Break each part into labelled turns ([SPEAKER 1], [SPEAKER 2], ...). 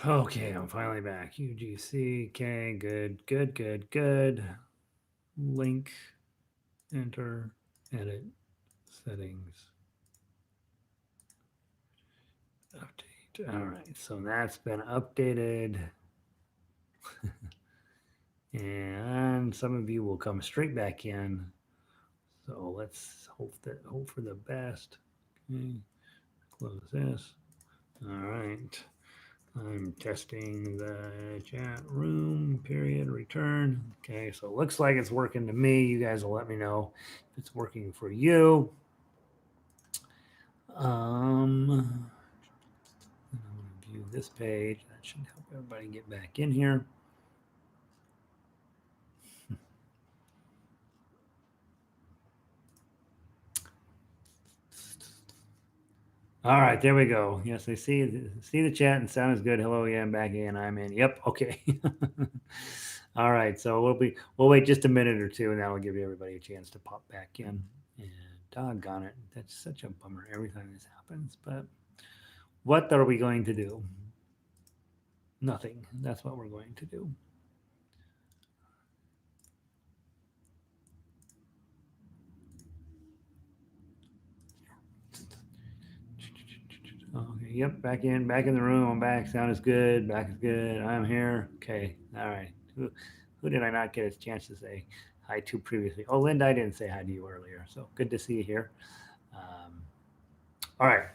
[SPEAKER 1] Okay, I'm finally back. UGC. Okay, good. Link, enter, edit, settings, update. All right, so that's been updated. And some of you will come straight back in. So let's hope for the best. Okay, close this. All right. I'm testing the chat room, period, return. Okay, so it looks like it's working to me. You guys will let me know if it's working for you. I'm going to view this page. That should help everybody get back in here. All right, there we go. Yes, I see the chat and sound is good. Hello, yeah, I'm back in. I'm in. Yep, okay. All right, so we'll wait just a minute or two, and that'll give everybody a chance to pop back in. And doggone it, that's such a bummer every time this happens. But what are we going to do? Nothing. That's what we're going to do. Okay, yep, back in the room. I'm back. Sound is good. Back is good. I'm here. Okay, all right. Who did I not get a chance to say hi to previously? Oh, Linda, I didn't say hi to you earlier. So good to see you here. All right.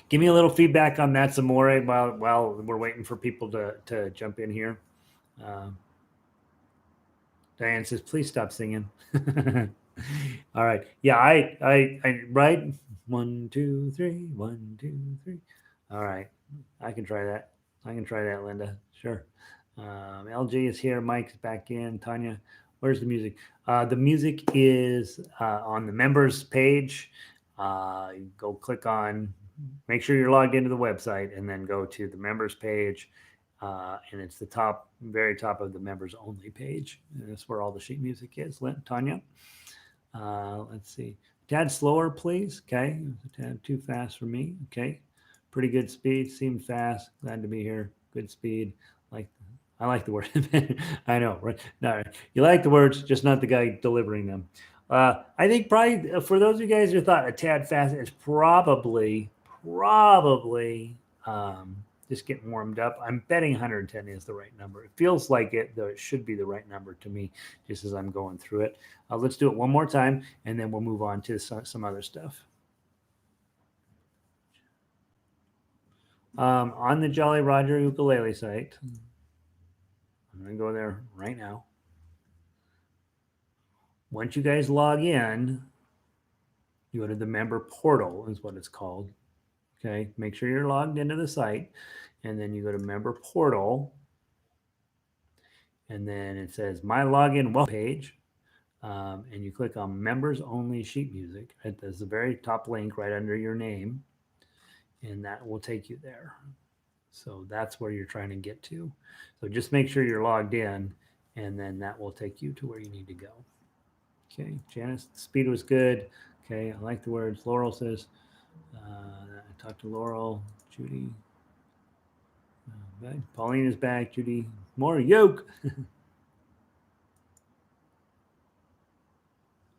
[SPEAKER 1] Give me a little feedback on that, Zamore, while we're waiting for people to jump in here. Diane says, please stop singing. All right. Yeah, I right. 1, 2, 3. 1, 2, 3. All right. I can try that. Linda. Sure. LG is here. Mike's back in. Tanya, where's the music? The music is on the members page. Go click on, make sure you're logged into the website, and then go to the members page. And it's the very top of the members only page. And that's where all the sheet music is. Tanya, let's see. A tad slower, please. Okay, a tad too fast for me. Okay, pretty good speed. Seemed fast. Glad to be here. Good speed. I like the word. I know, right? No, you like the words, just not the guy delivering them. I think probably for those of you guys who thought a tad fast is probably just getting warmed up. I'm betting 110 is the right number. It feels like it, though it should be the right number to me, just as I'm going through it. Let's do it one more time, and then we'll move on to some other stuff. On the Jolly Roger ukulele site, I'm going to go there right now. Once you guys log in, you go to the member portal, is what it's called. Okay, make sure you're logged into the site, and then you go to member portal, and then it says my login welcome page, and you click on members only sheet music. Right, there's the very top link right under your name, and that will take you there. So that's where you're trying to get to. So just make sure you're logged in, and then that will take you to where you need to go. Okay, Janice, the speed was good. Okay, I like the words. Laurel says, I talked to Laurel, Judy. Pauline is back. Judy, more yoke. All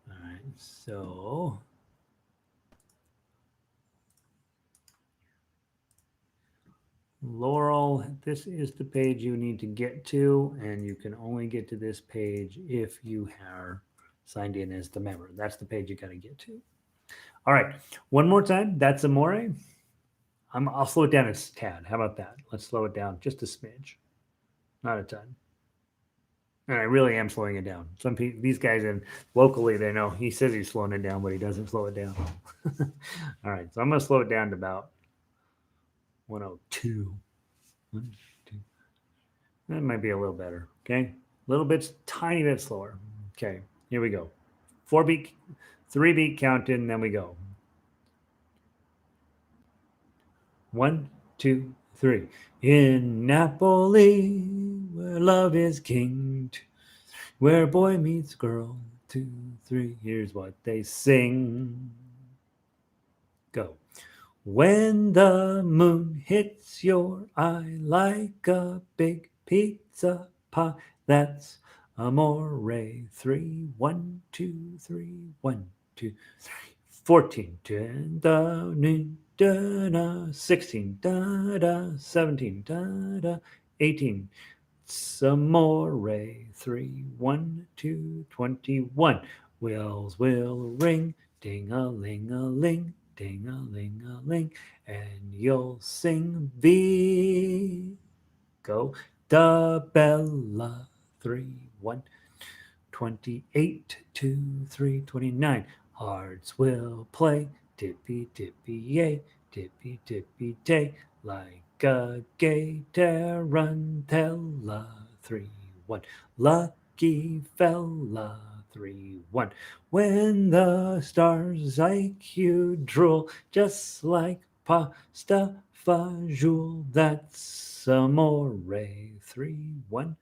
[SPEAKER 1] right, so Laurel, this is the page you need to get to, and you can only get to this page if you are signed in as the member. That's the page you got to get to. All right, one more time. That's Amore. I'll slow it down a tad. How about that? Let's slow it down just a smidge, not a ton. And I really am slowing it down. Some people, these guys in locally, they know he says he's slowing it down, but he doesn't slow it down. All right, so I'm going to slow it down to about 102. 1, 2. That might be a little better. Okay, a little bit, tiny bit slower. Okay, here we go. 4-beat, 3-beat count in, then we go. 1, 2, 3. In Napoli, where love is king, where boy meets girl, 2, 3. Here's what they sing. Go. When the moon hits your eye like a big pizza pie, that's amore. 3, 1, 2, 3, 1, 2, 3, 14, 10, da, da, da, 16, da, da, 17, da, da, 18, some more. 3, 1, 2, 21. Wheels will ring, ding a ling a ling, ding a ling a ling, and you'll sing Vigo da Bella. 3, 1, 28, 2, 3, 29. Hearts will play, tippy tippy yay, tippy tippy day, like a gay tarantella. 3, 1. Lucky fella. 3, 1. When the stars like you drool, just like pasta fajoule, that's amore. 3, 1.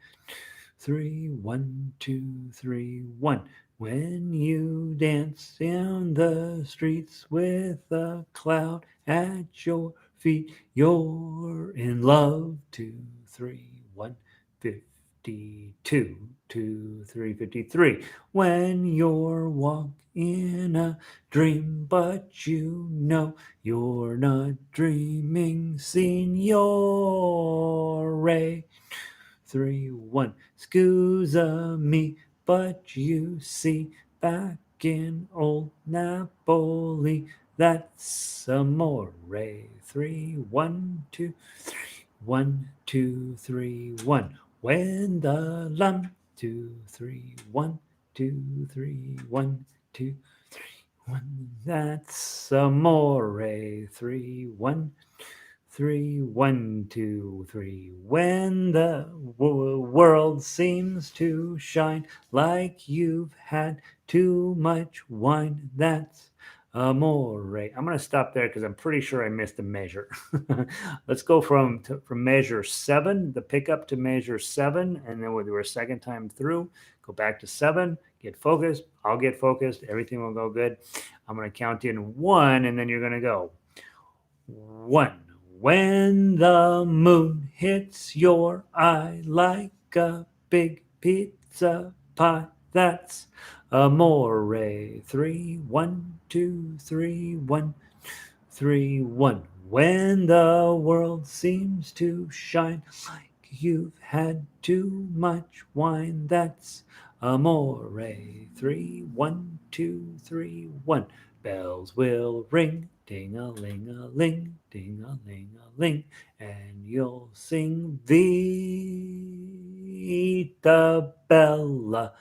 [SPEAKER 1] 3, 1, 2, 3, 1. When you dance in the streets with a cloud at your feet, you're in love. 2, 3, 1, 52, 2, 3, 53. When you're walking in a dream, but you know you're not dreaming, signore. 3, 1. Scusa me, but you see, back in old Napoli, that's amore. 3, 1, 2, 3, 1, 2, 3, 1. When the lamb, 2, 3, 1, 2, 3, 1, 2, 3, 1. That's amore. 3, 1, 3, 1, 2, 3. When the world seems to shine like you've had too much wine, that's amore. I'm going to stop there because I'm pretty sure I missed a measure. Let's go from measure 7, the pickup to measure 7, and then we'll do a second time through. Go back to 7, get focused. I'll get focused. Everything will go good. I'm going to count in 1, and then you're going to go 1. When the moon hits your eye like a big pizza pie, that's amore. 3, 1, 2, 3, 1, 3, 1. When the world seems to shine like you've had too much wine, that's amore. 3, 1, 2, 3, 1. Bells will ring, ding a ling a ling, ding a ling a ling, and you'll sing Vita Bella.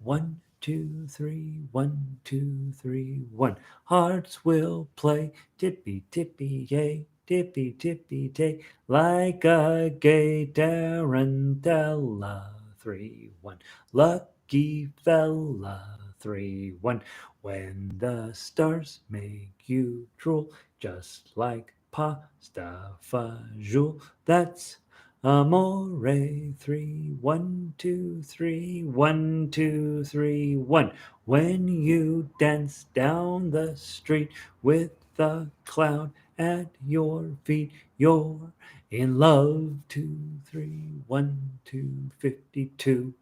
[SPEAKER 1] 1, 2, 3, 1, 2, 3, 1. Hearts will play, tippy tippy yay, tippy tippy tay, like a gay tarantella. 3, 1. Lucky fella. 3, 1. When the stars make you drool, just like pasta fajoule, that's amore. 3, 1, 2, 3, 1, 2, 3, 1. When you dance down the street with the cloud at your feet, you're in love. 2, 3, 1, 2, 52.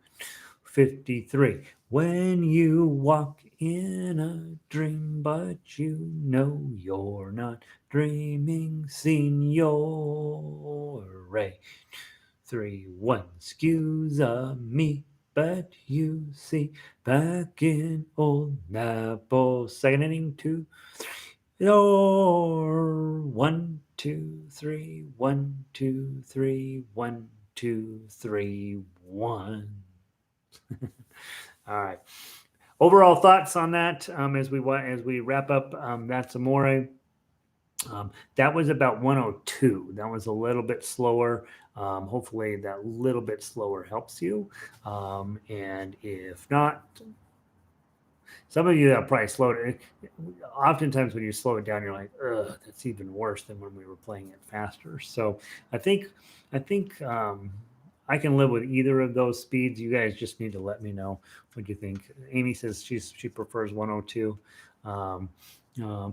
[SPEAKER 1] 53. When you walk in a dream, but you know you're not dreaming, signore. 3, 1. Scusa me, but you see, back in old Naples. Second inning, 2, 3, or 1, 2, 3, 1, 2, 3, 1, 2, 3, 1. All right. Overall thoughts on that as we wrap up. That's Amore. That was about 102. That was a little bit slower. Hopefully, that little bit slower helps you. And if not, some of you that probably slowed it. Oftentimes, when you slow it down, you're like, "Ugh, that's even worse than when we were playing it faster." So, I think I can live with either of those speeds. You guys just need to let me know what you think. Amy says she prefers 102. Um,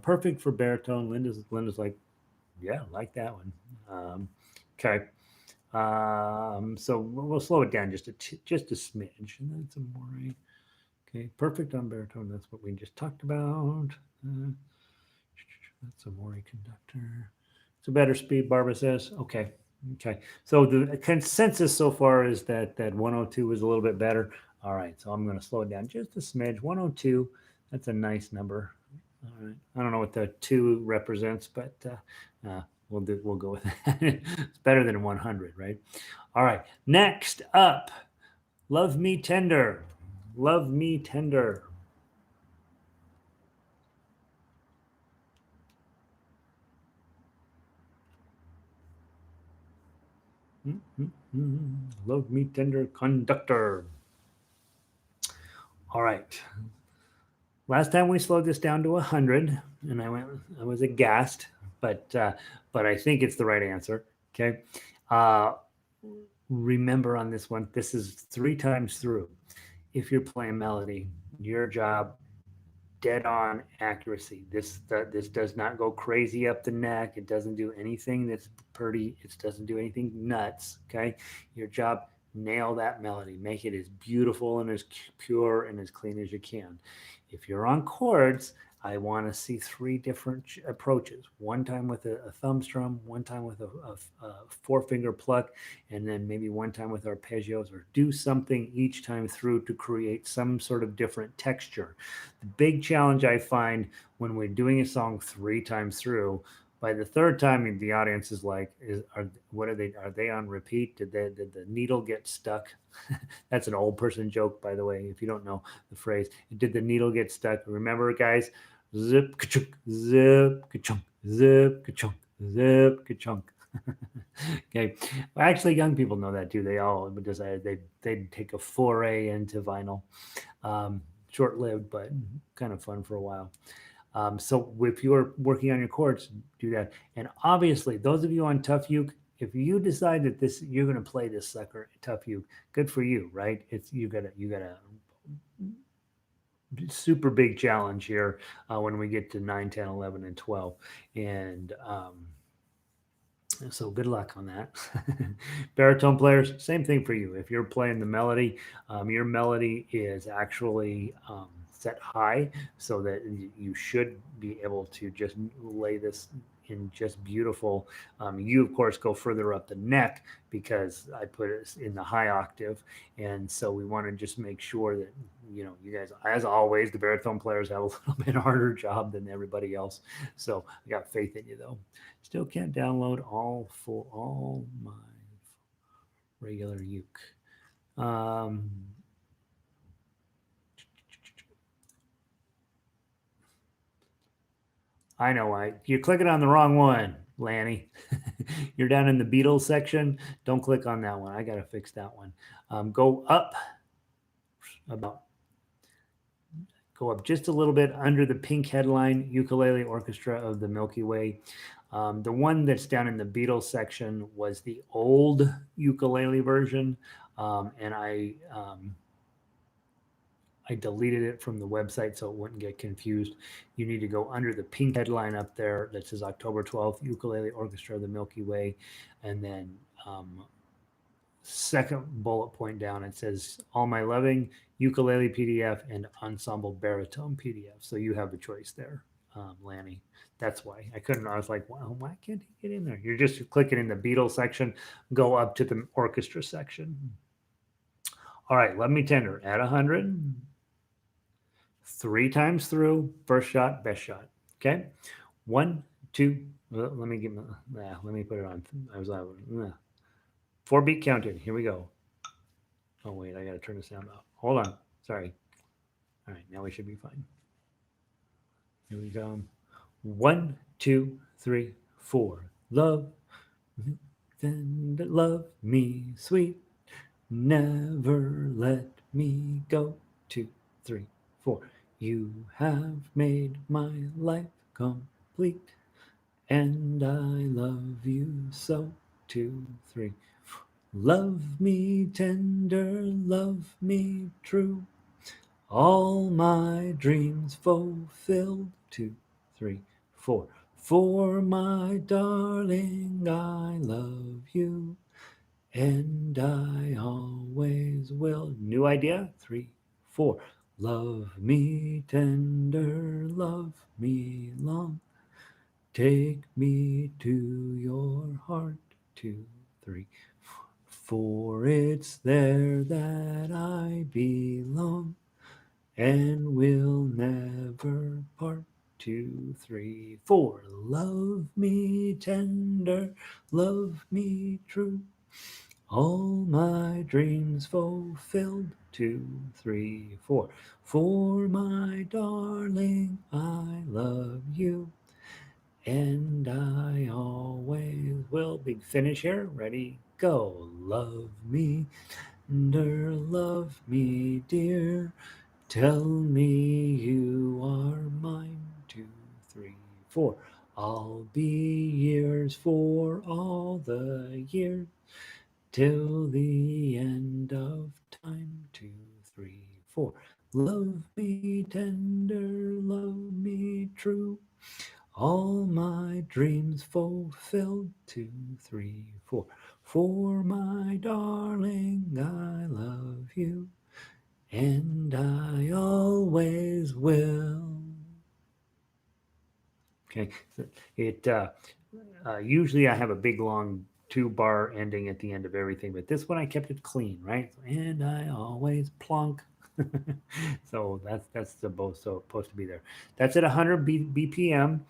[SPEAKER 1] Perfect for baritone. Linda's like, yeah, like that one. Okay. So we'll slow it down just a smidge, and then some more. Okay, perfect on baritone. That's what we just talked about. Uh, that's a Mori conductor. It's a better speed, Barbara says. Okay. Okay. So the consensus so far is that 102 is a little bit better. All right. So I'm going to slow it down just a smidge. 102. That's a nice number. All right. I don't know what the two represents, but we'll go with that. It's better than 100, right? All right. Next up, Love Me Tender. Love Me Tender. Love Me Tender conductor. All right. Last time we slowed this down to 100, and I was aghast, but uh, but I think it's the right answer. Okay. Uh, Remember on this one, this is three times through. If you're playing melody, your job, dead on accuracy. This does not go crazy up the neck. It doesn't do anything that's pretty. It doesn't do anything nuts. Okay, your job, nail that melody. Make it as beautiful and as pure and as clean as you can. If you're on chords, I want to see three different approaches. One time with a thumb strum, one time with a four finger pluck, and then maybe one time with arpeggios, or do something each time through to create some sort of different texture. The big challenge I find when we're doing a song three times through, by the third time the audience is like, what are they on repeat? Did the needle get stuck? That's an old person joke, by the way, if you don't know the phrase. Did the needle get stuck? Remember, guys? Zip ka-chunk, zip ka-chunk, zip ka-chunk, zip ka-chunk. Okay. Well, actually, young people know that too. They all because they take a foray into vinyl. Short lived, but kind of fun for a while. So if you're working on your chords, do that. And obviously, those of you on Tough Uke, if you decide that this you're going to play this sucker Tough Uke, good for you, right? It's you got a super big challenge here when we get to 9, 10, 11, and 12. And so good luck on that. Baritone players, same thing for you. If you're playing the melody, your melody is actually set high so that you should be able to just lay this in just beautiful. You, of course, go further up the neck because I put it in the high octave. And so we want to just make sure that, you guys, as always, the baritone players have a little bit harder job than everybody else. So I got faith in you, though. Still can't download all my regular uke. Um, I know why. You're clicking on the wrong one, Lanny. You're down in the Beatles section. Don't click on that one. I got to fix that one. Go up about go up just a little bit under the pink headline, Ukulele Orchestra of the Milky Way. The one that's down in the Beatles section was the old ukulele version, and I deleted it from the website so it wouldn't get confused. You need to go under the pink headline up there that says October 12th, Ukulele Orchestra of the Milky Way, and then second bullet point down, it says All My Loving, Ukulele PDF, and Ensemble Baritone PDF. So you have a choice there, Lanny. That's why I couldn't. I was like, well, why can't he get in there? You're just clicking in the Beatles section, go up to the orchestra section. All right, Let Me Tender at 100. Three times through, first shot, best shot. Okay, one, two. Let me get my. Let me put it on. I was 4-beat counting. Here we go. Oh wait, I gotta turn the sound off. Hold on. Sorry. All right, now we should be fine. Here we go. 1, 2, 3, 4. Love, then love me sweet. Never let me go. 2, 3, 4. You have made my life complete, and I love you so. 2, 3. Love me tender, love me true, all my dreams fulfilled. 2, three, four. For my darling, I love you, and I always will. New idea. Three, four. Love me tender, love me long. Take me to your heart. Two, three, for it's there that I belong and will never part. Two, three, four. Love me tender, love me true. All my dreams fulfilled. Two, three, four. For my darling, I love you. And I always will. Big finish here. Ready, go. Love me tender, love me dear. Tell me you are mine. Two, three, four. I'll be yours for all the years till the end of time. Two, three, four. Love me tender, love me true. All my dreams fulfilled. Two, three, four. For my darling, I love you, and I always will. Okay, so usually I have a big long 2-bar ending at the end of everything, but this one I kept it clean, right? And I always plunk. So that's supposed to be there. That's at 100 BPM.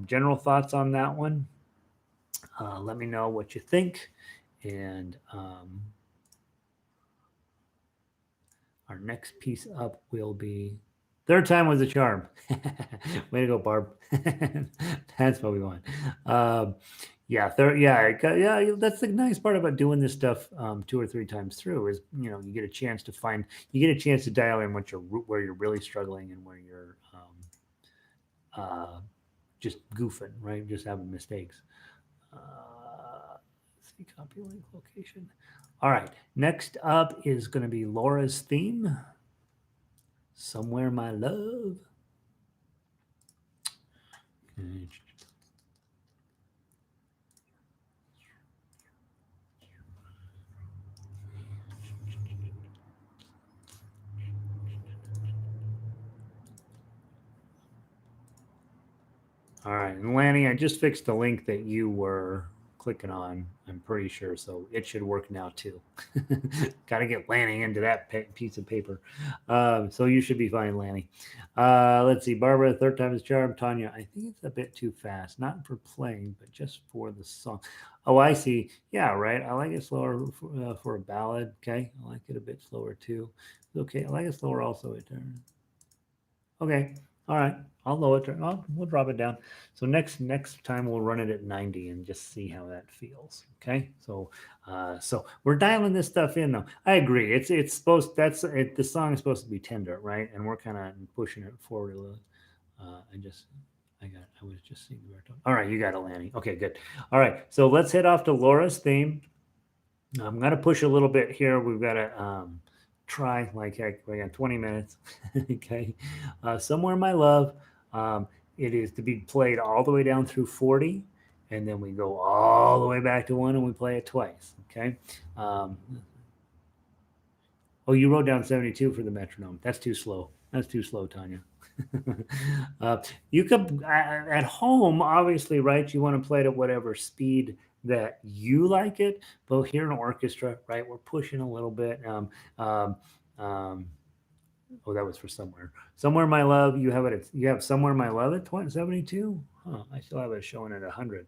[SPEAKER 1] General thoughts on that one? Let me know what you think, and our next piece up will be Third Time Was a Charm. Way to go, Barb. That's what we want. Yeah, yeah. That's the nice part about doing this stuff 2 or 3 times through is you get a chance to dial in where you're really struggling and where you're just goofing, right? Just having mistakes. Let's see, copy link location. All right, next up is going to be Laura's theme, Somewhere My Love. Okay. All right, and Lanny, I just fixed the link that you were clicking on. I'm pretty sure, so it should work now too. Got to get Lanny into that piece of paper, so you should be fine, Lanny. Let's see, Barbara, Third Time is Charm. Tanya, I think it's a bit too fast, not for playing, but just for the song. Oh, I see. Yeah, right. I like it slower for a ballad. Okay, I like it a bit slower too. Okay, I like it slower also. Okay. All right. I'll lower it. We'll drop it down. So next time we'll run it at 90 and just see how that feels. Okay. So we're dialing this stuff in though. I agree. It's supposed the song is supposed to be tender, right? And we're kind of pushing it forward a little. I was just seeing the baritone. All right, you got it, Lanny. Okay, good. All right. So let's head off to Laura's theme. I'm gonna push a little bit here. We've got to try like heck. We got 20 minutes. Okay. Somewhere My Love. It is to be played all the way down through 40, and then we go all the way back to 1 and we play it twice. Okay. Oh, you wrote down 72 for the metronome. That's too slow. That's too slow, Tanya. You could at home, obviously, right? You want to play it at whatever speed that you like it. But here in orchestra, right, we're pushing a little bit. Um, oh, that was for Somewhere. Somewhere My Love. You have Somewhere My Love at 72. Huh, I still have it showing at 100.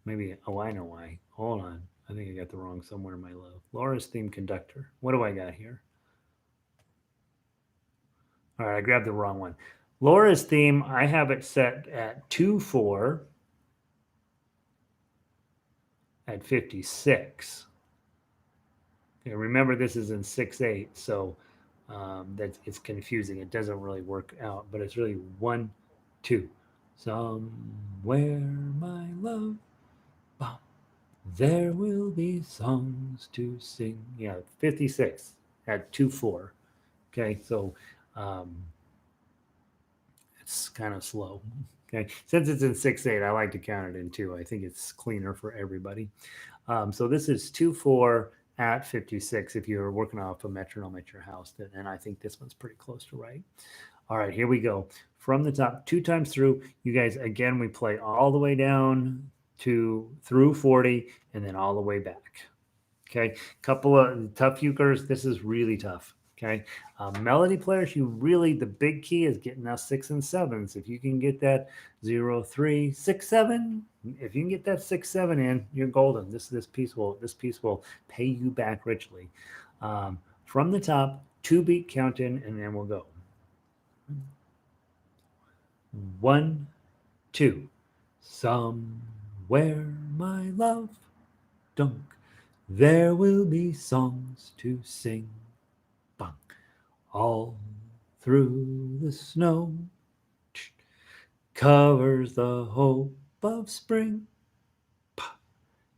[SPEAKER 1] Maybe. Oh, I know why. Hold on. I think I got the wrong Somewhere My Love. Laura's theme conductor. What do I got here? All right, I grabbed the wrong one. Laura's theme, I have it set at 2/4 at 56. Okay, remember this is in 6/8, so it's confusing. It doesn't really work out, but it's really 1, 2. Somewhere, my love, there will be songs to sing. Yeah, 56. at 2/4. Okay, so um, it's kind of slow. Okay, since it's in 6/8, I like to count it in two. I think it's cleaner for everybody. So this is 2/4 at 56 if you're working off a metronome at your house. And I think this one's pretty close to right. All right, here we go. From the top, two times through. You guys, again, we play all the way down to through 40 and then all the way back. Okay, couple of tough euchres. This is really tough. Okay, melody players, you really the big key is getting us 6 and 7s. If you can get that 0, 3, 6, 7, if you can get that 6, 7 in, you're golden. This piece will pay you back richly. From the top, 2 beat count in, and then we'll go 1, 2. Somewhere, my love, dunk. There will be songs to sing, bunk, all through the snow. Covers the hope of spring.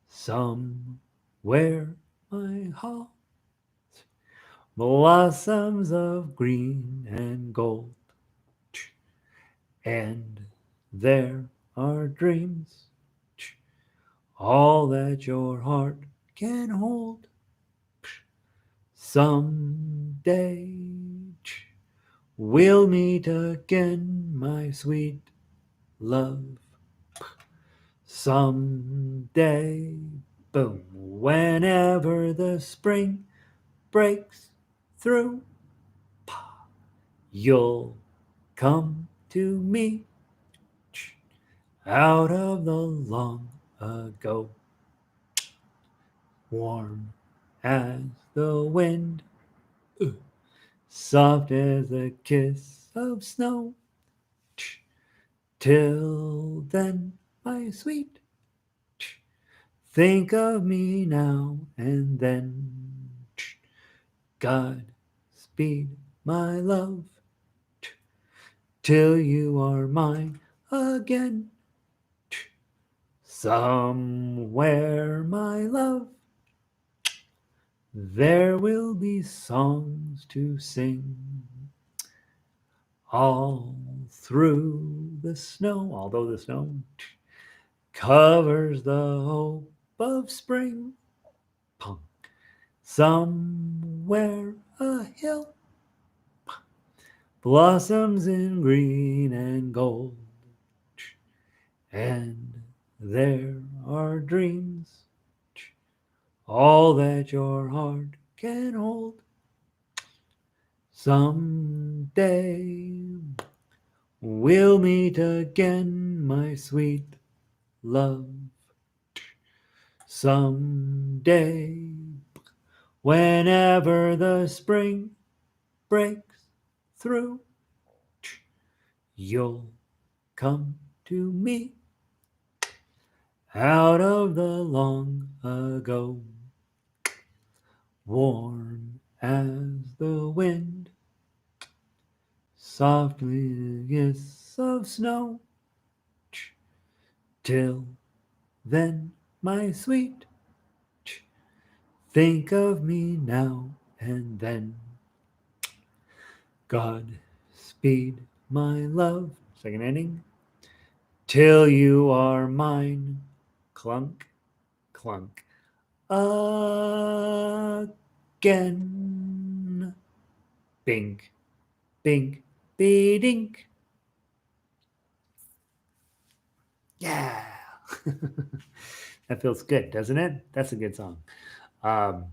[SPEAKER 1] Somewhere, my heart blossoms of green and gold. And there are dreams, all that your heart can hold. Someday we'll meet again, my sweet love. Someday, boom, whenever the spring breaks through, you'll come to me out of the long ago. Warm as the wind, soft as a kiss of snow. Till then, my sweet, think of me now and then. God speed my love, till you are mine again. Somewhere, my love, there will be songs to sing, all through the snow, although the snow covers the hope of spring. Punk. Somewhere a hill blossoms in green and gold, and there are dreams, all that your heart can hold. Someday we'll meet again, my sweet love. Someday, whenever the spring breaks through, you'll come to me out of the long ago. Warm as the wind, softly kiss of snow. Till then, my sweet, think of me now and then. God speed my love, second ending, till you are mine. Clunk, clunk, again. Bink, bink, be-dink. Yeah. That feels good, doesn't it? That's a good song. Um,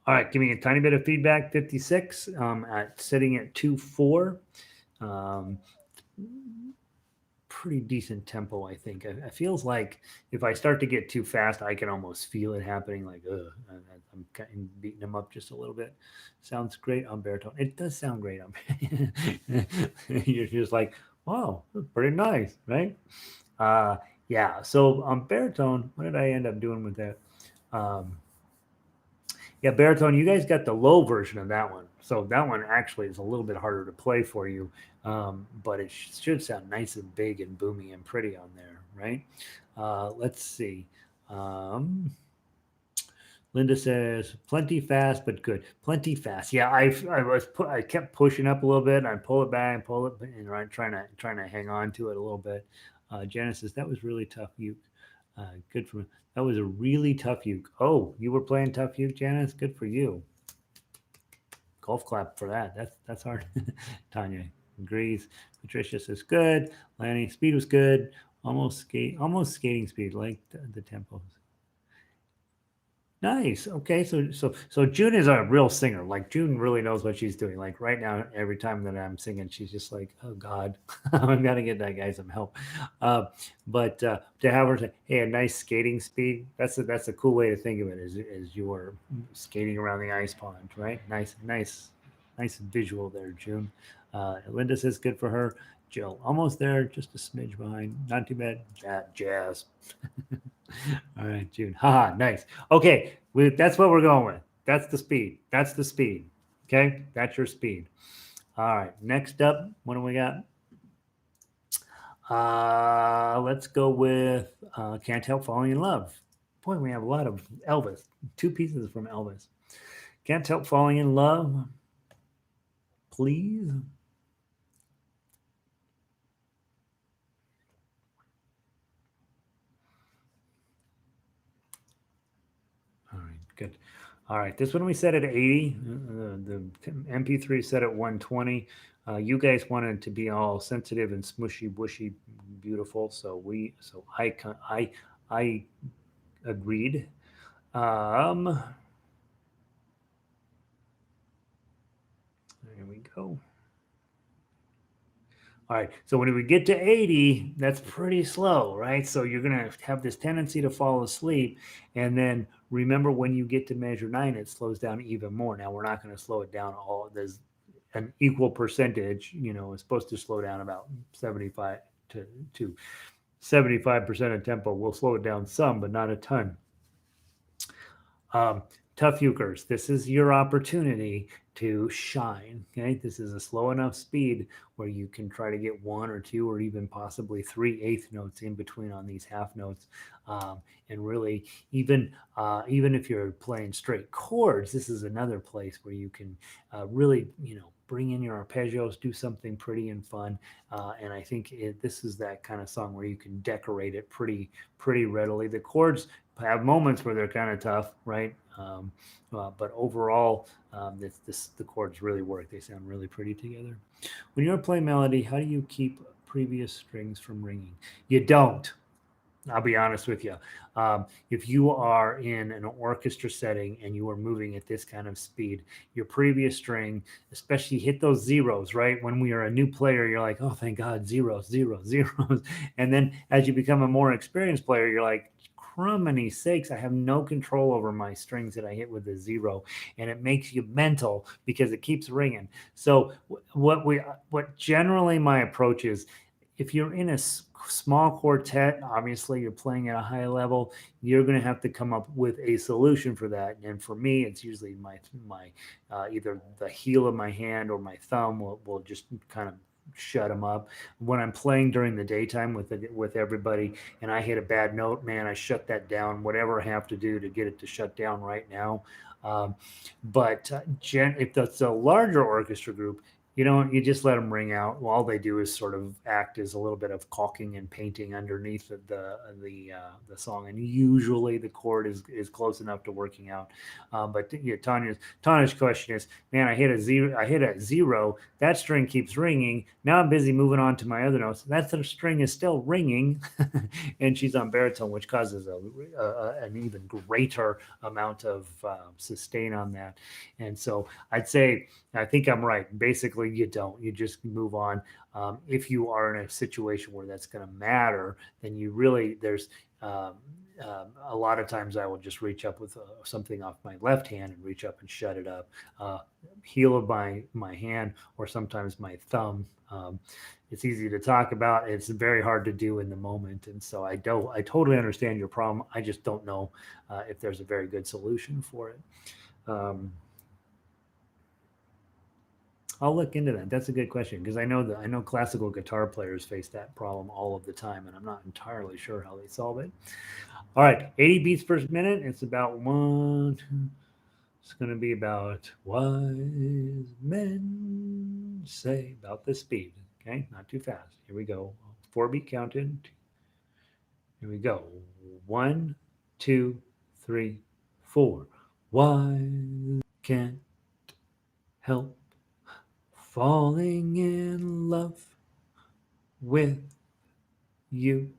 [SPEAKER 1] all right, give me a tiny bit of feedback. 56 at sitting at 2/4. Um, pretty decent tempo, I think. It feels like if I start to get too fast, I can almost feel it happening. Like, I'm kind of beating them up just a little bit. Sounds great on baritone. It does sound great on. You're just like, wow, that's pretty nice, right? Uh, yeah. So on baritone, what did I end up doing with that? Um, yeah, baritone. You guys got the low version of that one, so that one actually is a little bit harder to play for you, but it should sound nice and big and boomy and pretty on there, right? Let's see. Um, Linda says, "Plenty fast, but good. Plenty fast." Yeah, I kept pushing up a little bit, and I pull it back and pull it, and right, trying to hang on to it a little bit. Janice says that was really tough uke. Good for that was a really tough uke. Oh, you were playing tough uke, Janice. Good for you. Golf clap for that. That's hard. Tanya agrees. Patricia says good. Lanny, speed was good. Almost skating speed, like the tempos. Nice. Okay, so June is a real singer. Like June really knows what she's doing. Like right now, every time that I'm singing, she's just like, "Oh God, I'm gonna get that guy some help." Uh, but to have her say, "Hey, a nice skating speed," that's a cool way to think of it. As you were skating around the ice pond, right? Nice visual there, June. Linda says, "Good for her." Jill, almost there, just a smidge behind. Not too bad. Jazz. All right, June. Haha, nice. Okay, that's what we're going with. That's the speed. That's the speed. Okay, that's your speed. All right, next up, what do we got? Let's go with Can't Help Falling in Love. Boy, we have a lot of Elvis. Two pieces from Elvis. Can't Help Falling in Love, please. All right, good. All right, this one we set at 80. The MP3 set at 120. You guys wanted to be all sensitive and smushy, bushy, beautiful. So I agreed. Um, there we go. All right. So when we get to 80, that's pretty slow, right? So you're going to have this tendency to fall asleep. And then remember when you get to measure 9, it slows down even more. Now, we're not going to slow it down all. There's an equal percentage, it's supposed to slow down about 75 to 75% of tempo. We'll slow it down some, but not a ton. Um, Tough ukers, this is your opportunity to shine. Okay, this is a slow enough speed where you can try to get one or two or even possibly three eighth notes in between on these half notes, and really even if you're playing straight chords, this is another place where you can really bring in your arpeggios, do something pretty and fun. And I think this is that kind of song where you can decorate it pretty readily. The chords have moments where they're kind of tough, right? But overall, the chords really work. They sound really pretty together. When you're playing melody, how do you keep previous strings from ringing? You don't. I'll be honest with you. If you are in an orchestra setting and you are moving at this kind of speed, your previous string, especially hit those zeros, right? When we are a new player, you're like, oh, thank God, zeros, zeros, zeros. And then as you become a more experienced player, you're like, crumbiny sakes, I have no control over my strings that I hit with a zero. And it makes you mental because it keeps ringing. So what generally my approach is, if you're in a small quartet, obviously you're playing at a high level, you're going to have to come up with a solution for that. And for me, it's usually my either the heel of my hand or my thumb will just kind of shut them up. When I'm playing during the daytime with everybody and I hit a bad note, man, I shut that down, whatever I have to do to get it to shut down right now. But if that's a larger orchestra group, you just let them ring out. All they do is sort of act as a little bit of caulking and painting underneath the song, and usually the chord is close enough to working out. But yeah, Tanya's question is, man, I hit a zero. I hit a zero. That string keeps ringing. Now I'm busy moving on to my other notes. That string is still ringing, and she's on baritone, which causes an even greater amount of sustain on that. And so I'd say I think I'm right. Basically, you don't. You just move on. If you are in a situation where that's going to matter, then there's a lot of times I will just reach up with something off my left hand and reach up and shut it up. Heel of my hand or sometimes my thumb. It's easy to talk about. It's very hard to do in the moment. And so I totally understand your problem. I just don't know if there's a very good solution for it. Um, I'll look into that. That's a good question because I know classical guitar players face that problem all of the time, and I'm not entirely sure how they solve it. All right, 80 beats per minute. It's about one. It's going to be about wise men say about the speed. Okay, not too fast. Here we go. 4 beat counted. Here we go. One, two, three, four. Wise can't help falling in love with you.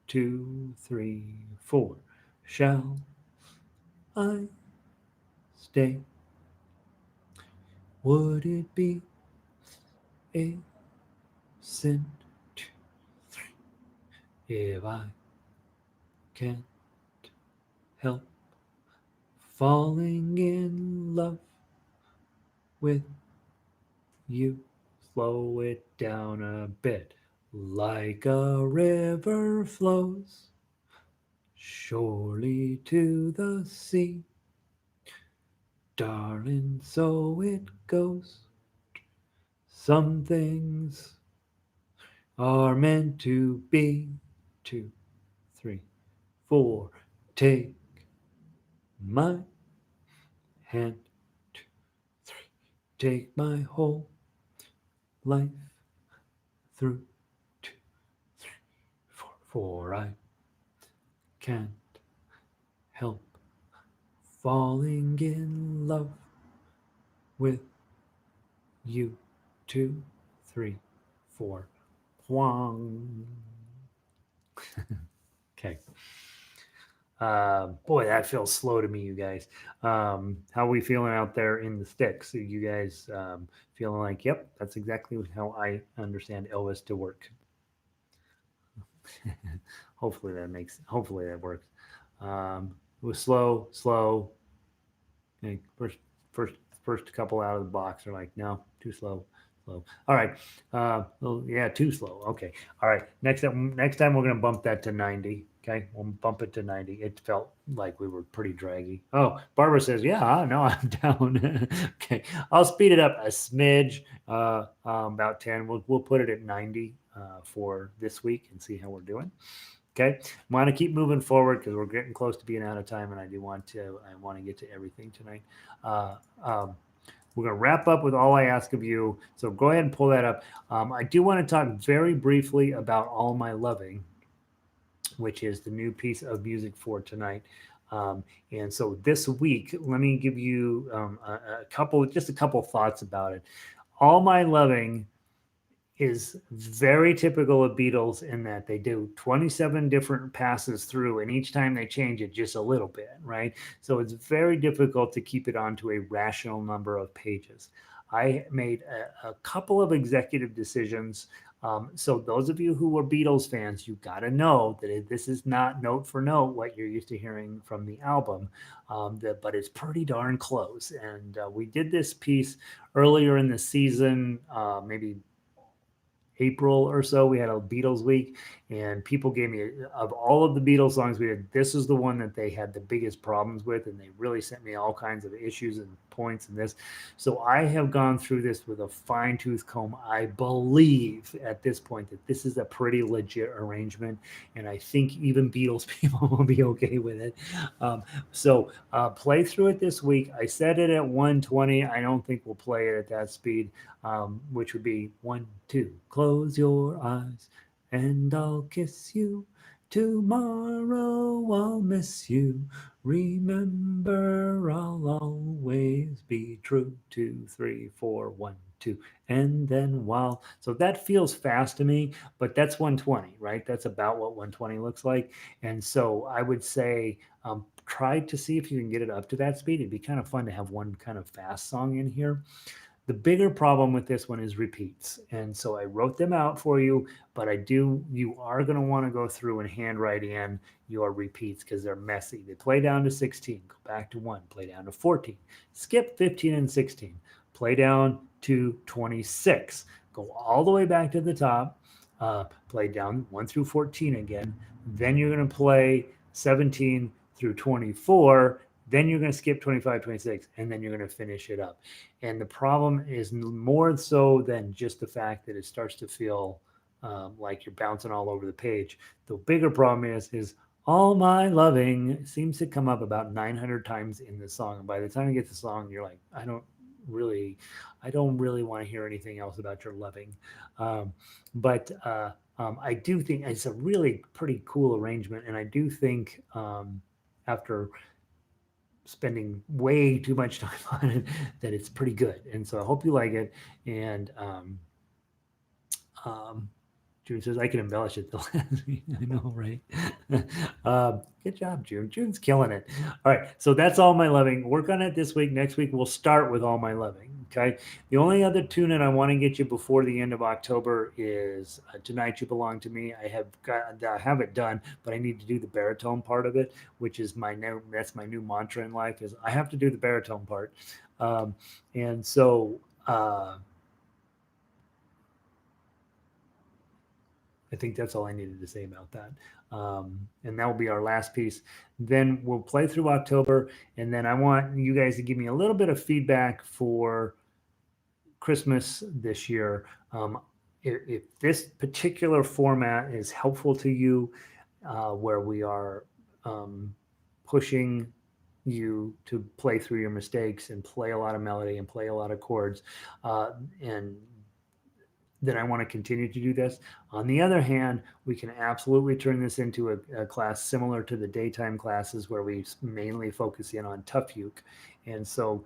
[SPEAKER 1] Two, three, four. Shall I stay? Would it be a sin if I can't help falling in love with you? Slow it down a bit. Like a river flows surely to the sea. Darling, so it goes. Some things are meant to be. Two, three, four. Take my hand. Two, three. Take my whole life through. Two, three, four. For I can't help falling in love with you. Two, three, four. Huang. Okay. Boy, that feels slow to me, you guys. How are we feeling out there in the sticks? Are you guys feeling like, yep, that's exactly how I understand Elvis to work? Hopefully that works. It was slow, slow. Okay, first, first couple out of the box are like, no, too slow, slow. All right, well, yeah, too slow. Okay, all right. Next time we're gonna bump that to 90. Okay, we'll bump it to 90. It felt like we were pretty draggy. Oh, Barbara says, yeah, no, I'm down. Okay, I'll speed it up a smidge, about 10. We'll put it at 90 for this week and see how we're doing. Okay, I want to keep moving forward because we're getting close to being out of time, and I want to get to everything tonight. Uh, um, we're going to wrap up with All I Ask of You. So go ahead and pull that up. I do want to talk very briefly about All My Loving, which is the new piece of music for tonight. And so this week, let me give you just a couple thoughts about it. All My Loving is very typical of Beatles in that they do 27 different passes through, and each time they change it just a little bit, right? So it's very difficult to keep it onto a rational number of pages. I made a couple of executive decisions. So those of you who are Beatles fans, you got to know that this is not note for note what you're used to hearing from the album, but it's pretty darn close. And we did this piece earlier in the season, maybe April or so. We had a Beatles week, and people gave me, of all of the Beatles songs we did, this is the one that they had the biggest problems with, and they really sent me all kinds of issues and points in this. So I have gone through this with a fine tooth comb. I believe at this point that this is a pretty legit arrangement, and I think even Beatles people will be okay with it. Play through it this week. I set it at 120. I don't think we'll play it at that speed, which would be one, two, close your eyes and I'll kiss you. Tomorrow I'll miss you. Remember, I'll always be true. Two, three, four, one, two. And then while, so that feels fast to me, but that's 120, right? That's about what 120 looks like. And so I would say, try to see if you can get it up to that speed. It'd be kind of fun to have one kind of fast song in here. The bigger problem with this one is repeats. And so I wrote them out for you, but you are going to want to go through and handwrite in your repeats because they're messy. They play down to 16, go back to 1, play down to 14, skip 15 and 16, play down to 26, go all the way back to the top, play down 1 through 14 again. Then you're going to play 17 through 24, then you're going to skip 25, 26, and then you're going to finish it up. And the problem is more so than just the fact that it starts to feel like you're bouncing all over the page. The bigger problem is all my loving seems to come up about 900 times in the song. And by the time you get to the song, you're like, really, I don't really want to hear anything else about your loving. Um, but I do think it's a really pretty cool arrangement. And I do think after spending way too much time on it that it's pretty good. And so I hope you like it. And um, June says I can embellish it the last week. I know, right? Good job, June. June's killing it. All right, so that's all my loving. Work on it this week. Next week we'll start with all my loving. Okay. The only other tune that I want to get you before the end of October is "Tonight You Belong to Me." I have it done, but I need to do the baritone part of it, which is that's my new mantra in life is I have to do the baritone part, um, and so. I think that's all I needed to say about that. And that will be our last piece. Then we'll play through October, and then I want you guys to give me a little bit of feedback for Christmas this year. If this particular format is helpful to you, where we are pushing you to play through your mistakes and play a lot of melody and play a lot of chords, and then I want to continue to do this. On the other hand, we can absolutely turn this into a class similar to the daytime classes where we mainly focus in on tough uke. And so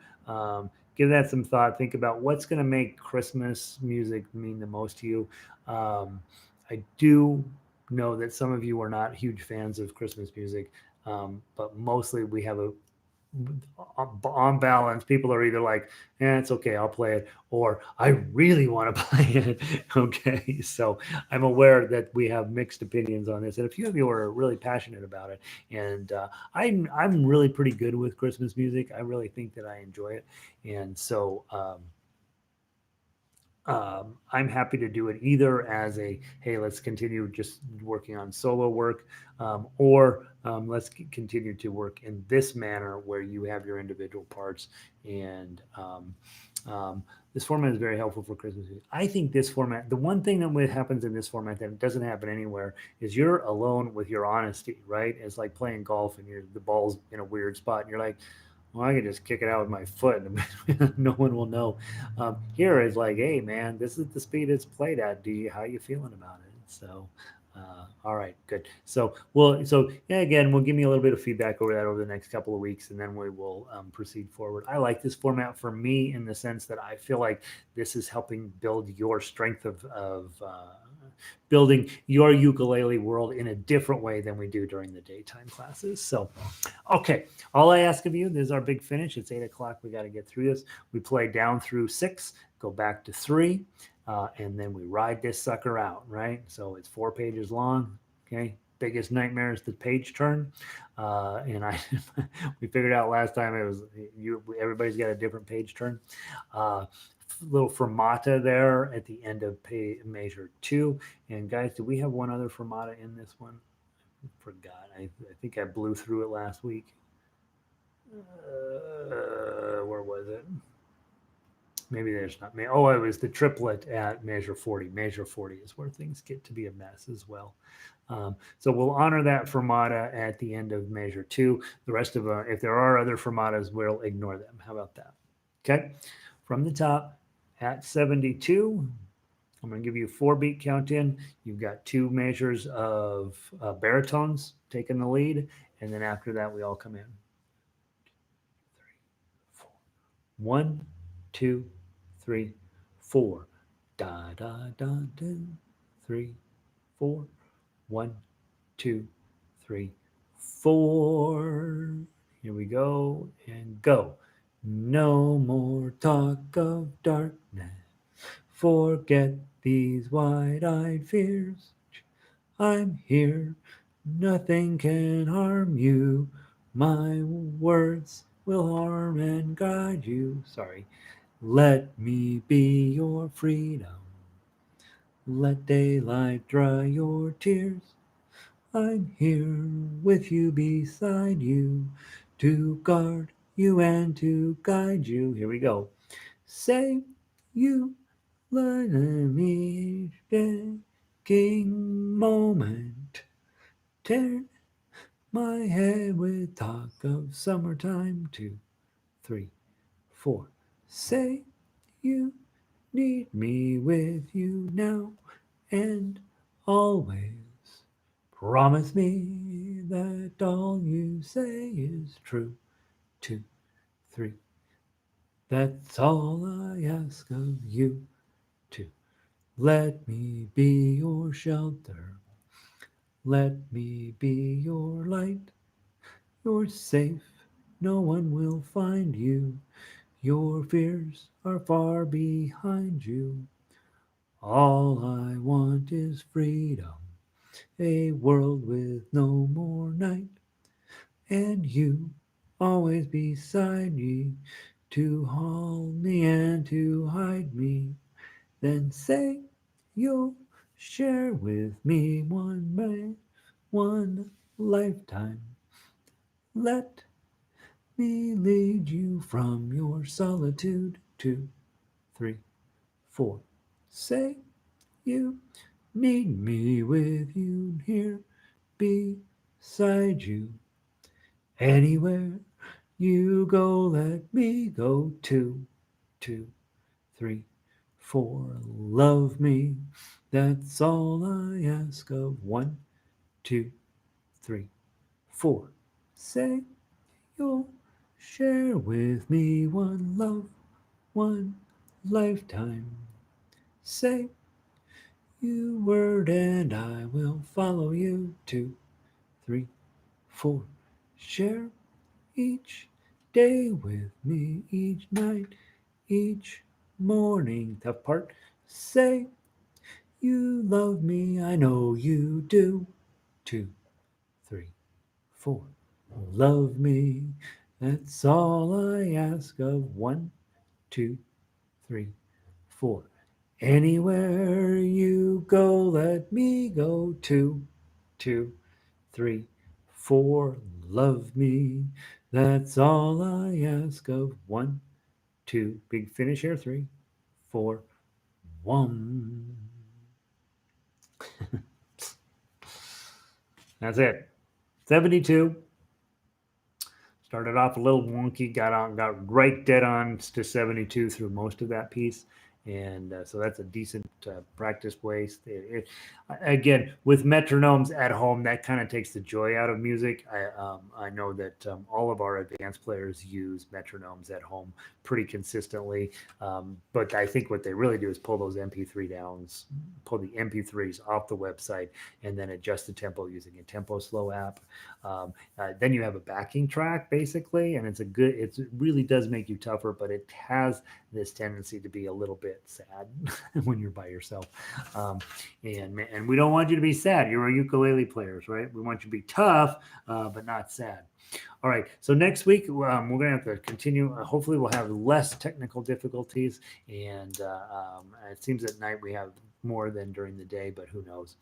[SPEAKER 1] give that some thought. Think about what's going to make Christmas music mean the most to you. I do know that some of you are not huge fans of Christmas music, but mostly we have a on balance, people are either like, it's okay, I'll play it, or I really want to play it. Okay. So I'm aware that we have mixed opinions on this. And a few of you are really passionate about it. And I'm really pretty good with Christmas music. I really think that I enjoy it. And so I'm happy to do it either as a hey, let's continue just working on solo work, or let's continue to work in this manner where you have your individual parts. And this format is very helpful for Christmas. I think this format, the one thing that happens in this format that doesn't happen anywhere is you're alone with your honesty, right? It's like playing golf and the ball's in a weird spot, and you're like, well, I can just kick it out with my foot and no one will know. Here is like, hey man, this is the speed it's played at. How you feeling about it? So, all right, good. So yeah, again, we'll give me a little bit of feedback over that over the next couple of weeks, and then we will proceed forward. I like this format for me in the sense that I feel like this is helping build your strength of building your ukulele world in a different way than we do during the daytime classes. So, okay, all I ask of you, this is our big finish. It's 8 o'clock. We got to get through this. We play down through 6, go back to 3, and then we ride this sucker out, right? So it's 4 pages long. Okay, biggest nightmare is the page turn, and I we figured out last time it was everybody's got a different page turn. Little fermata there at the end of measure 2. And guys, do we have one other fermata in this one? I forgot. I think I blew through it last week. Where was it? Maybe there's not. Oh, it was the triplet at measure 40. Measure 40 is where things get to be a mess as well. So we'll honor that fermata at the end of measure 2. The rest of if there are other fermatas, we'll ignore them. How about that? Okay. From the top at 72, I'm going to give you a 4-beat count in. You've got 2 measures of baritones taking the lead, and then after that, we all come in. 1, 2, 3, 4. Da da da 2, 3, 4. 1, 2, 3, 4. Here we go and go. No more talk of darkness. Forget these wide-eyed fears. I'm here. Nothing can harm you. My words will harm and guide you. Sorry. Let me be your freedom. Let daylight dry your tears. I'm here with you, beside you, to guard you and to guide you. Here we go. Say you learn me king moment. Turn my head with talk of summertime. 2, 3, 4. Say you need me with you now and always. Promise me that all you say is true. 2, 3. That's all I ask of you. To let me be your shelter. Let me be your light. You're safe. No one will find you. Your fears are far behind you. All I want is freedom, a world with no more night, and you always beside me to hold me and to hide me. Then say you'll share with me one lifetime. Let me lead you from your solitude. 2, 3, 4. Say you need me with you here beside you. Anywhere you go, let me go. 2, 2, 3, 4. Love me. That's all I ask of. 1, 2, 3, 4. Say you'll share with me one love, one lifetime. Say you word and I will follow you. 2, 3, 4. Share each day with me, each night, each morning. Tough part. Say you love me, I know you do. 2, 3, 4. Love me, that's all I ask of. 1, 2, 3, 4. Anywhere you go, let me go. 2, 2, 3, 4. Love me, that's all I ask of. 1, 2. Big finish here. 3, 4, 1. That's it. 72. Started off a little wonky, got right dead on to 72 through most of that piece, and so that's a decent practice waste. Again, with metronomes at home, that kind of takes the joy out of music. I know that all of our advanced players use metronomes at home pretty consistently, but I think what they really do is pull those MP3 downs, pull the MP3s off the website, and then adjust the tempo using a tempo slow app. Then you have a backing track basically, and it really does make you tougher, but it has this tendency to be a little bit sad when you're by yourself. And we don't want you to be sad. You're a ukulele players, right? We want you to be tough, but not sad. All right. So next week we're going to have to continue. Hopefully, we'll have less technical difficulties, and it seems at night we have more than during the day, but who knows?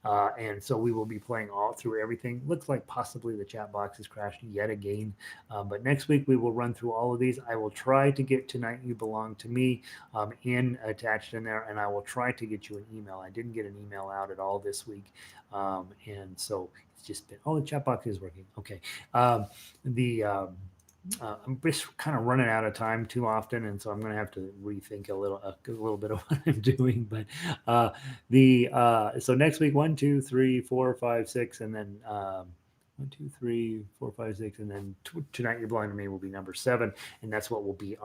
[SPEAKER 1] And so we will be playing all through everything. Looks like possibly the chat box has crashed yet again. But next week we will run through all of these. I will try to get Tonight You Belong to Me attached in there, and I will try to get you an email. I didn't get an email out at all this week, and so it's just been. Oh, the chat box is working. Okay. I'm just kind of running out of time too often, and so I'm going to have to rethink a little bit of what I'm doing. But so next week 1, 2, 3, 4, 5, 6, and then 1, 2, 3, 4, 5, 6, and then Tonight You're Blind to Me will be number 7, and that's what will be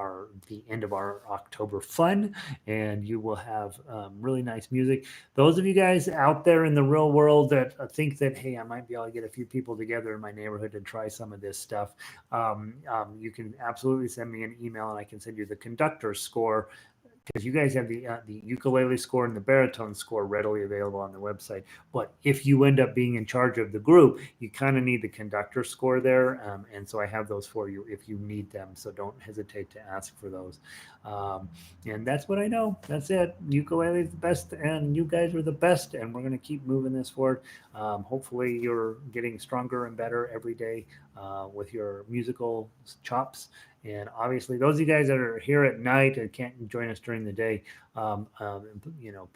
[SPEAKER 1] the end of our October fun. And you will have really nice music. Those of you guys out there in the real world that think that, hey, I might be able to get a few people together in my neighborhood and try some of this stuff, you can absolutely send me an email, and I can send you the conductor's score because you guys have the ukulele score and the baritone score readily available on the website. But if you end up being in charge of the group, you kind of need the conductor score there, and so I have those for you if you need them. So don't hesitate to ask for those. Um, and that's what I know. That's it. Ukulele is the best, and you guys are the best, and we're going to keep moving this forward. Hopefully, you're getting stronger and better every day with your musical chops. And obviously, those of you guys that are here at night and can't join us during the day, um, um,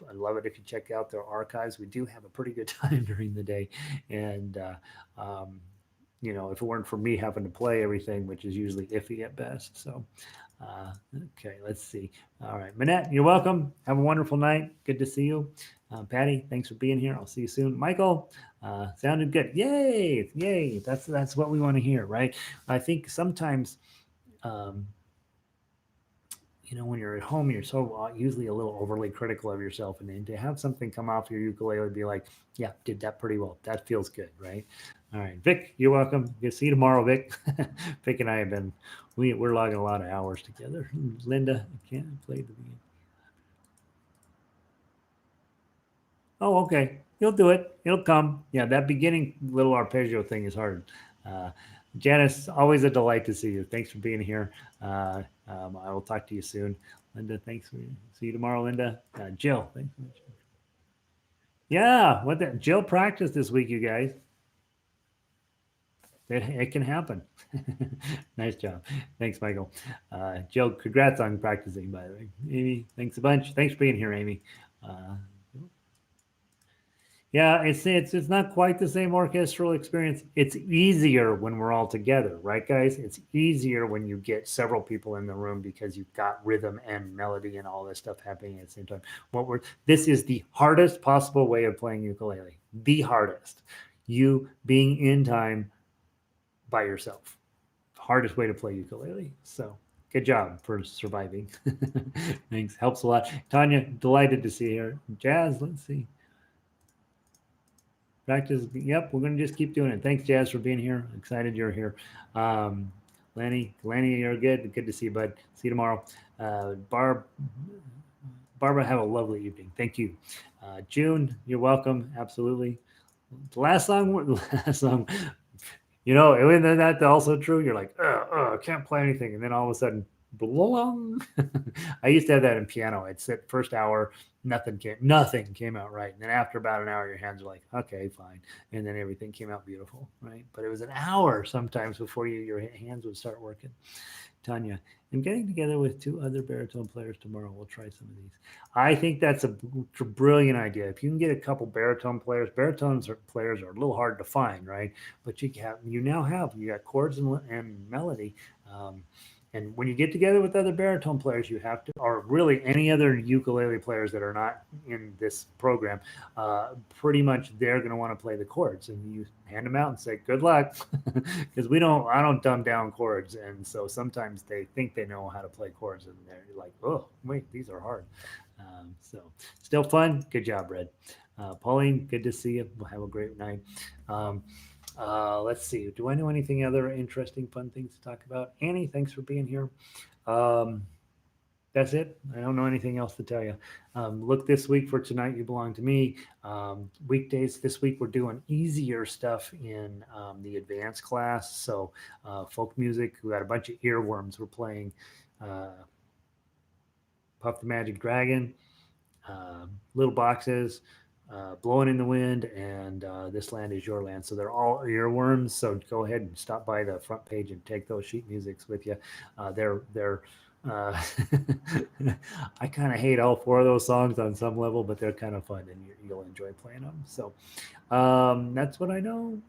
[SPEAKER 1] I love it if you check out their archives. We do have a pretty good time during the day, and um, if it weren't for me having to play everything, which is usually iffy at best. So, uh, okay, let's see. All right, Manette, you're welcome. Have a wonderful night. Good to see you. Patty, thanks for being here. I'll see you soon. Michael, sounded good. Yay, yay. That's what we want to hear, right? I think sometimes um, when you're at home, you're so usually a little overly critical of yourself, and then to have something come off your ukulele, be like, "Yeah, did that pretty well. That feels good, right?" All right, Vic, you're welcome. Good see you tomorrow, Vic. Vic and I have been we're logging a lot of hours together. Linda, I can't play the beginning. Oh, okay. You'll do it. It'll come. Yeah, that beginning little arpeggio thing is hard. Uh, Janice, always a delight to see you. Thanks for being here. I will talk to you soon. Linda, thanks for see you tomorrow, Linda. Jill, thanks so much. Yeah, what the Jill practiced this week, you guys. It can happen. Nice job. Thanks, Michael. Jill, congrats on practicing, by the way. Amy, thanks a bunch. Thanks for being here, Amy. Uh, Yeah, it's not quite the same orchestral experience. It's easier when we're all together, right, guys? It's easier when you get several people in the room because you've got rhythm and melody and all this stuff happening at the same time. This is the hardest possible way of playing ukulele. The hardest. You being in time by yourself. Hardest way to play ukulele. So good job for surviving. Thanks. Helps a lot. Tanya, delighted to see you here. Jazz, let's see. Practice. Yep, we're going to just keep doing it. Thanks, Jazz, for being here. Excited you're here. Um, Lenny, you're good. Good to see you, bud. See you tomorrow. Barbara, have a lovely evening. Thank you. June, you're welcome. Absolutely. The last song, the last song, isn't that also true? You're like, I can't play anything. And then all of a sudden, blah. I used to have that in piano. I'd sit first hour, nothing came out right. And then after about an hour, your hands are like, okay, fine. And then everything came out beautiful, right? But it was an hour sometimes before your hands would start working. Tanya, I'm getting together with two other baritone players tomorrow. We'll try some of these. I think that's a brilliant idea. If you can get a couple baritone players, players are a little hard to find, right? But you got chords and melody. Um, and when you get together with other baritone players, you have to, or really any other ukulele players that are not in this program, pretty much they're going to want to play the chords, and you hand them out and say, "Good luck," because I don't dumb down chords, and so sometimes they think they know how to play chords, and they're like, "Oh, wait, these are hard." So still fun. Good job, Red. Pauline, good to see you. We'll have a great night. Um, let's see. Do I know anything other interesting, fun things to talk about? Annie, thanks for being here. Um, that's it. I don't know anything else to tell you. Look this week for Tonight You Belong to Me. Weekdays this week, we're doing easier stuff in the advanced class. So, folk music, we got a bunch of earworms. We're playing Puff the Magic Dragon, Little Boxes, Blowing in the Wind, and This Land Is Your Land. So they're all earworms. So go ahead and stop by the front page and take those sheet musics with you. They're uh, I kind of hate all four of those songs on some level, but they're kind of fun, and you'll enjoy playing them. So that's what I know.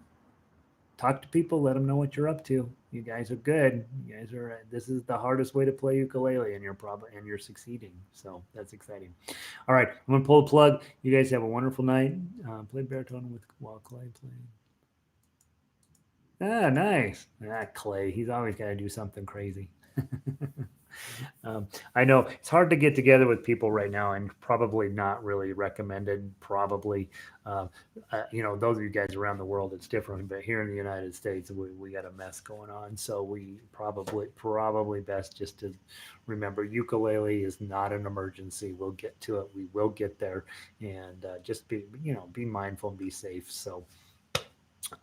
[SPEAKER 1] Talk to people, let them know what you're up to. You guys are good. You guys are. This is the hardest way to play ukulele, and you're succeeding. So that's exciting. All right, I'm gonna pull the plug. You guys have a wonderful night. Play baritone with while Clay playing. Ah, nice. Ah, Clay. He's always got to do something crazy. I know it's hard to get together with people right now, and probably not really recommended. Probably, um, those of you guys around the world, it's different. But here in the United States, we got a mess going on. So we probably best just to remember ukulele is not an emergency. We'll get to it. We will get there, and just be mindful and be safe. So,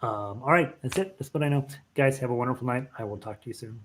[SPEAKER 1] all right, that's it. That's what I know. Guys, have a wonderful night. I will talk to you soon.